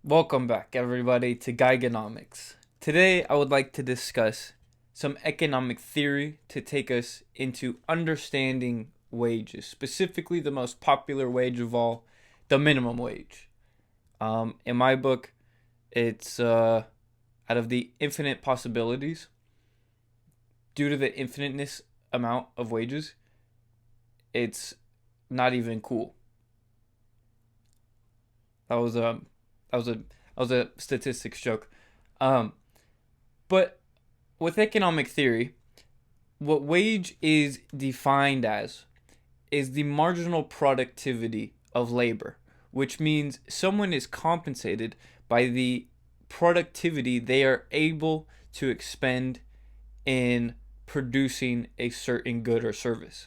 Welcome back, everybody, to Geigenomics. Today, I would like to discuss some economic theory to take us into understanding wages, specifically the most popular wage of all, the minimum wage. In my book, it's out of the infinite possibilities, due to the infiniteness amount of wages, it's not even cool. That was a that was a that was a statistics joke. Um, But with economic theory, what wage is defined as is the marginal productivity of labor, which means someone is compensated by the productivity they are able to expend in producing a certain good or service.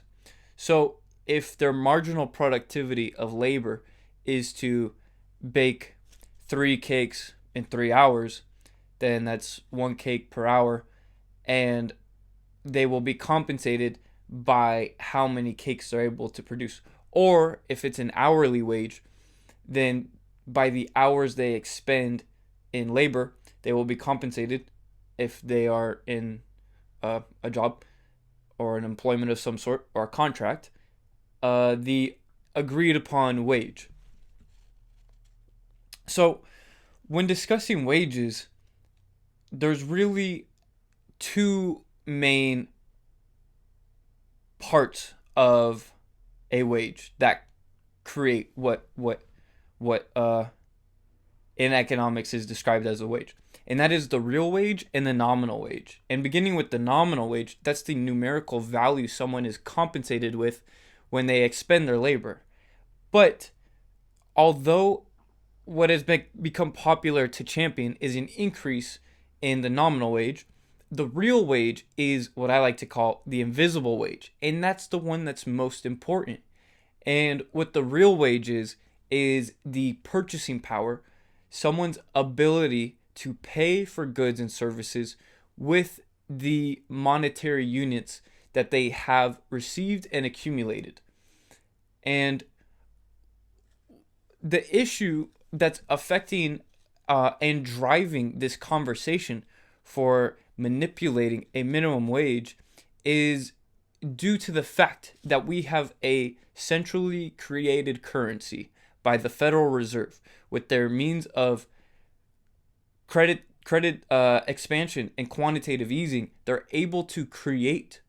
So, if their marginal productivity of labor is to bake 3 cakes in 3 hours, then that's 1 cake per hour, and they will be compensated by how many cakes they're able to produce. Or if it's an hourly wage, then by the hours they expend in labor, they will be compensated if they are in a job or an employment of some sort or a contract, the agreed upon wage. So when discussing wages, there's really two main parts of a wage that create what in economics is described as a wage. And that is the real wage and the nominal wage. And beginning with the nominal wage, that's the numerical value someone is compensated with when they expend their labor. But although what has become popular to champion is an increase in the nominal wage, the real wage is what I like to call the invisible wage. And that's the one that's most important. And what the real wage is the purchasing power, someone's ability to pay for goods and services with the monetary units that they have received and accumulated. And the issue that's affecting and driving this conversation for manipulating a minimum wage is due to the fact that we have a centrally created currency by the Federal Reserve with their means of credit expansion and quantitative easing. They're able to create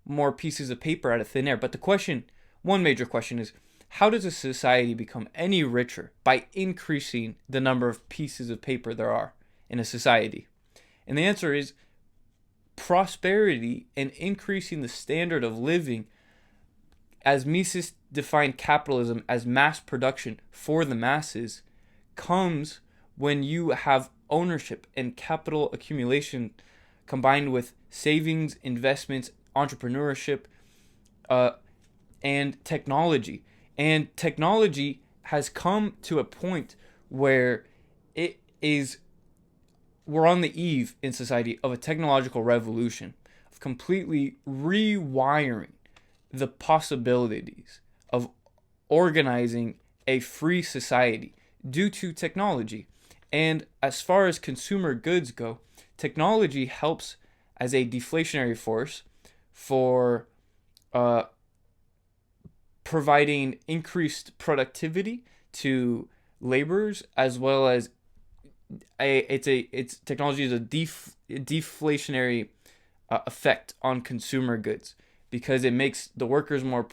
more pieces of paper out of thin air. But the question, one major question, is how does a society become any richer by increasing the number of pieces of paper there are in a society? And the answer is prosperity and increasing the standard of living, as Mises defined capitalism as mass production for the masses, comes when you have ownership and capital accumulation combined with savings, investments, entrepreneurship, uh, and technology. And technology has come to a point where it is we're on the eve in society of a technological revolution, of completely rewiring the possibilities of organizing a free society due to technology. And as far as consumer goods go, technology helps as a deflationary force for uh, providing increased productivity to laborers, as well as it's technology is a deflationary effect on consumer goods because it makes the workers more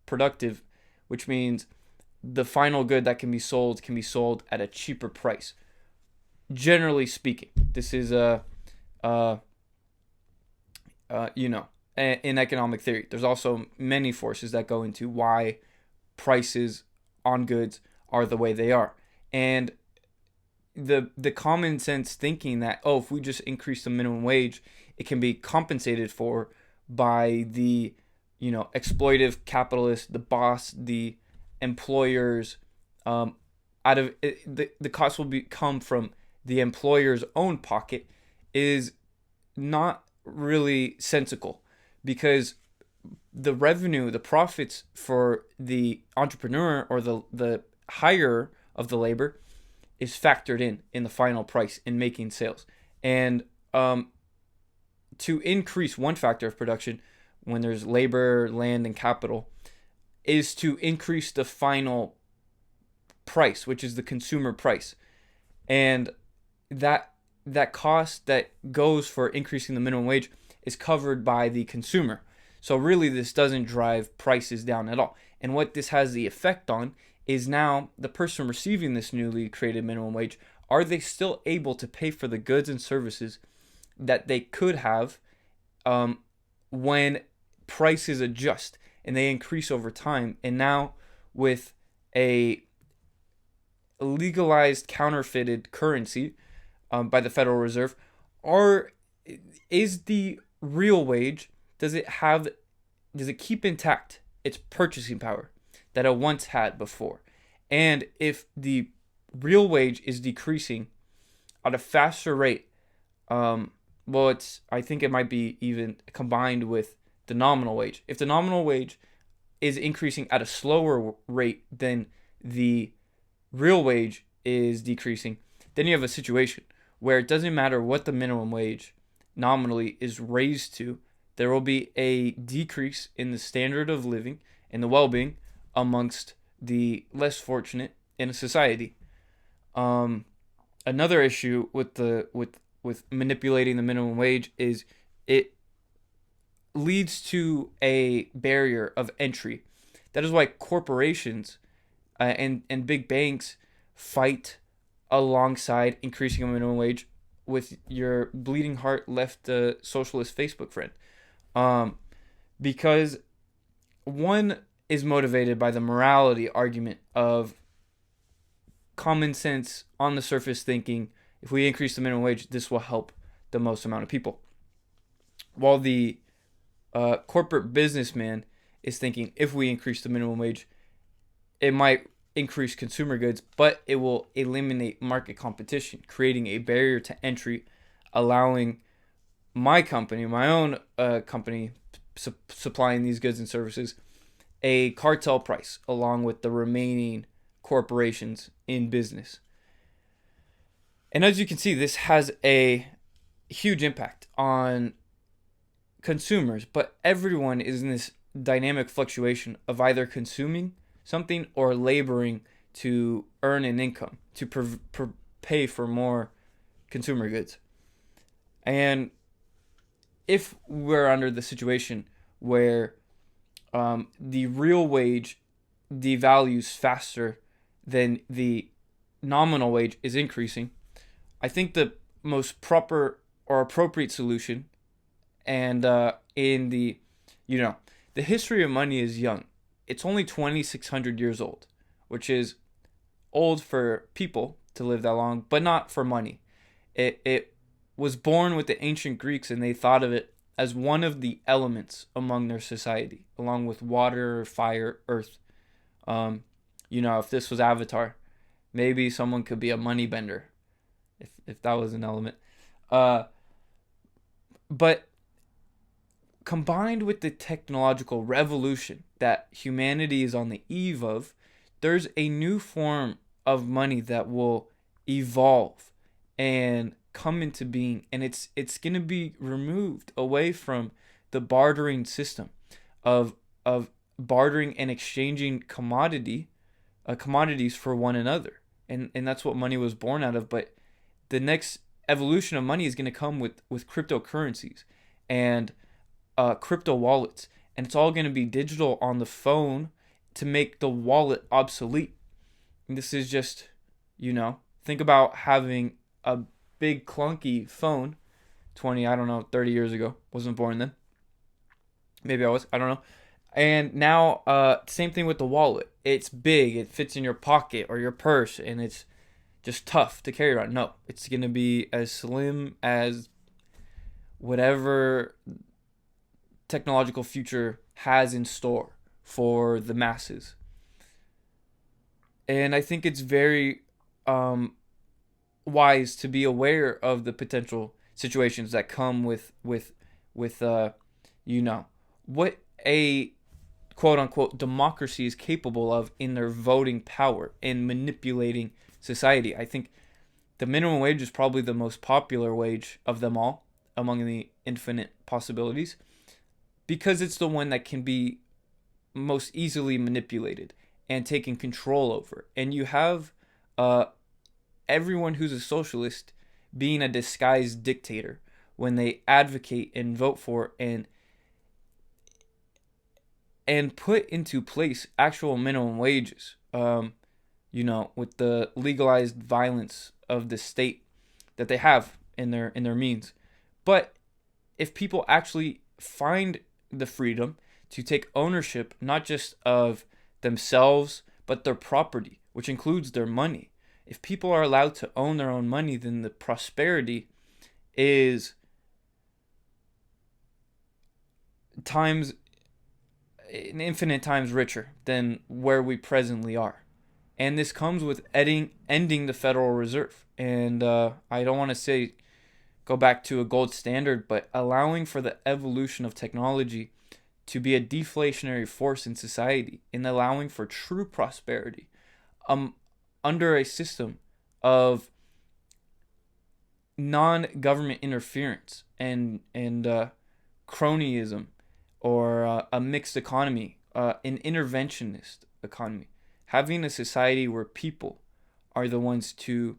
productive, which means the final good that can be sold at a cheaper price. Generally speaking, this is uh, you know, in economic theory. There's also many forces that go into why prices on goods are the way they are, and the common sense thinking that, oh, if we just increase the minimum wage, it can be compensated for by the exploitive capitalist, the boss, the employers. Out of it, the cost will come from the employer's own pocket is not really sensical, because the revenue, the profits for the entrepreneur or the hire of the labor is factored in the final price in making sales. And to increase one factor of production when there's labor, land, and capital is to increase the final price, which is the consumer price. And that cost that goes for increasing the minimum wage is covered by the consumer. So really this doesn't drive prices down at all. And what this has the effect on is now the person receiving this newly created minimum wage, are they still able to pay for the goods and services that they could have when prices adjust and they increase over time? And now with a legalized counterfeited currency by the Federal Reserve, is the real wage, does it keep intact its purchasing power that it once had before? And if the real wage is decreasing at a faster rate, I think it might be even combined with the nominal wage. If the nominal wage is increasing at a slower rate than the real wage is decreasing, then you have a situation where it doesn't matter what the minimum wage nominally is raised to, there will be a decrease in the standard of living and the well-being amongst the less fortunate in a society. Another issue with manipulating the minimum wage is it leads to a barrier of entry. That is why corporations and big banks fight alongside increasing a minimum wage with your bleeding heart left socialist Facebook friend. Because one is motivated by the morality argument of common sense, on the surface thinking, if we increase the minimum wage, this will help the most amount of people. While the corporate businessman is thinking, if we increase the minimum wage, it might increase consumer goods, but it will eliminate market competition, creating a barrier to entry, allowing my company, my own company supplying these goods and services, a cartel price along with the remaining corporations in business. And as you can see, this has a huge impact on consumers, but everyone is in this dynamic fluctuation of either consuming something or laboring to earn an income, to pay for more consumer goods. And if we're under the situation where the real wage devalues faster than the nominal wage is increasing, I think the most proper or appropriate solution, and in the history of money is young. It's only 2,600 years old, which is old for people to live that long, but not for money. It was born with the ancient Greeks, and they thought of it as one of the elements among their society, along with water, fire, earth. If this was Avatar, maybe someone could be a money bender, if that was an element. But combined with the technological revolution that humanity is on the eve of, there's a new form of money that will evolve and come into being, and it's going to be removed away from the bartering system of bartering and exchanging commodities for one another, and that's what money was born out of. But the next evolution of money is going to come with cryptocurrencies and crypto wallets, and it's all going to be digital on the phone to make the wallet obsolete. And this is just, think about having a big clunky phone 30 years ago. Wasn't born then. Maybe I was, I don't know. And now, same thing with the wallet. It's big, it fits in your pocket or your purse, and it's just tough to carry around. No, it's going to be as slim as whatever technological future has in store for the masses. And I think it's very wise to be aware of the potential situations that come with what a quote unquote democracy is capable of in their voting power and manipulating society. I think the minimum wage is probably the most popular wage of them all among the infinite possibilities because it's the one that can be most easily manipulated and taken control over. And you have uh, everyone who's a socialist being a disguised dictator when they advocate and vote for and put into place actual minimum wages. With the legalized violence of the state that they have in their means. But if people actually find the freedom to take ownership not just of themselves but their property, which includes their money. If people are allowed to own their own money, then the prosperity is times infinite times richer than where we presently are. And this comes with ending the Federal Reserve. And I don't want to say go back to a gold standard, but allowing for the evolution of technology to be a deflationary force in society and allowing for true prosperity under a system of non-government interference and cronyism or a mixed economy, an interventionist economy. Having a society where people are the ones to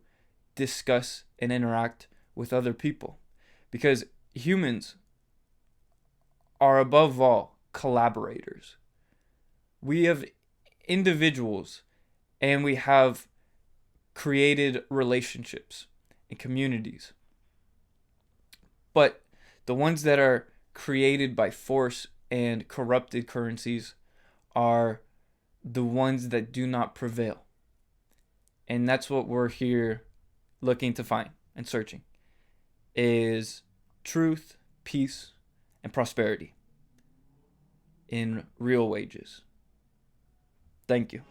discuss and interact with other people. Because humans are above all collaborators. We have individuals and we have created relationships and communities. But the ones that are created by force and corrupted currencies are the ones that do not prevail. And that's what we're here looking to find and searching is truth, peace, and prosperity in real wages. Thank you.